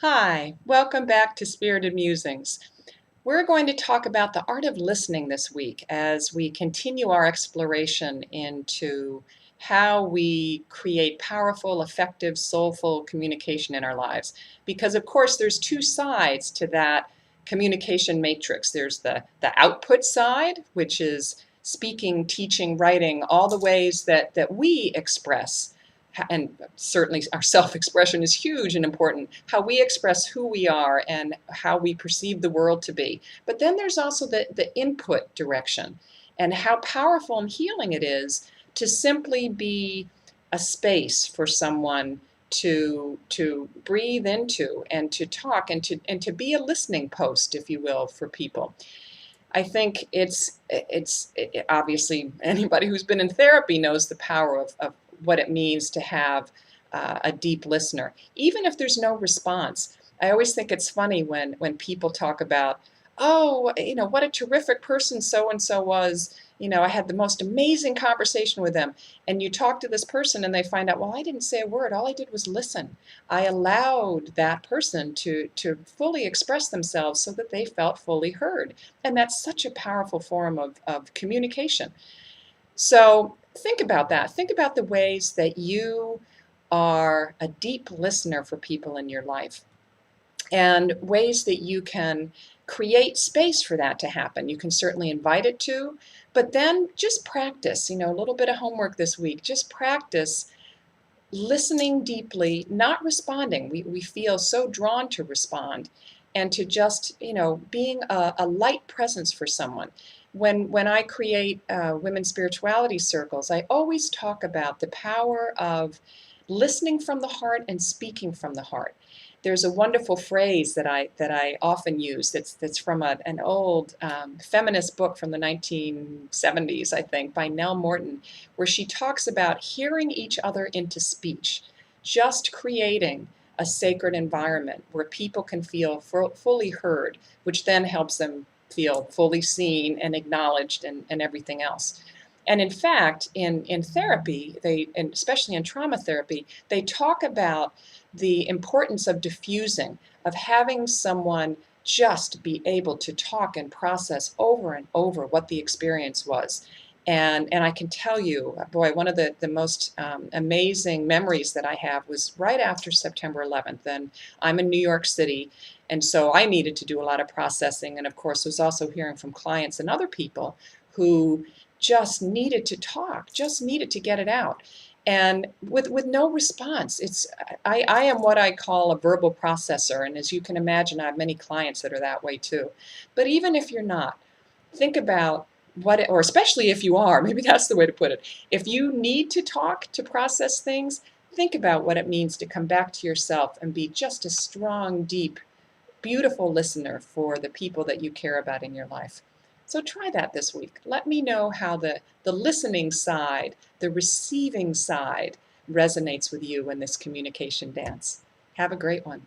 Hi, welcome back to Spirited Musings. We're going to talk about the art of listening this week as we continue our exploration into how we create powerful, effective, soulful communication in our lives. Because, of course, there's two sides to that communication matrix. There's the output side, which is speaking, teaching, writing, all the ways that we express, and certainly our self-expression is huge and important, how we express who we are and how we perceive the world to be. But then there's also the input direction and how powerful and healing it is to simply be a space for someone to breathe into and to talk and to be a listening post, if you will, for people. I think obviously anybody who's been in therapy knows the power of what it means to have a deep listener, even if there's no response. I always think it's funny when people talk about, oh, what a terrific person so and so was. I had the most amazing conversation with them. And you talk to this person and they find out, well, I didn't say a word. All I did was listen. I allowed that person to fully express themselves so that they felt fully heard. And that's such a powerful form of communication. So think about that. Think about the ways that you are a deep listener for people in your life and ways that you can create space for that to happen. You can certainly invite it to, but then just practice, a little bit of homework this week. Just practice listening deeply, not responding. We feel so drawn to respond and to just, being a light presence for someone. When I create women's spirituality circles, I always talk about the power of listening from the heart and speaking from the heart. There's a wonderful phrase that I often use that's from an old feminist book from the 1970s, I think, by Nell Morton, where she talks about hearing each other into speech, just creating a sacred environment where people can feel fully heard, which then helps them feel fully seen and acknowledged and everything else. And in fact, in therapy, and especially in trauma therapy, they talk about the importance of diffusing, of having someone just be able to talk and process over and over what the experience was. And I can tell you, boy, one of the most amazing memories that I have was right after September 11th. And I'm in New York City, and so I needed to do a lot of processing. And of course, was also hearing from clients and other people who just needed to talk, just needed to get it out. And with no response. I am what I call a verbal processor. And as you can imagine, I have many clients that are that way too. But even if you're not, think about or especially if you are, maybe that's the way to put it. If you need to talk to process things, think about what it means to come back to yourself and be just a strong, deep, beautiful listener for the people that you care about in your life. So try that this week. Let me know how the listening side, the receiving side resonates with you in this communication dance. Have a great one.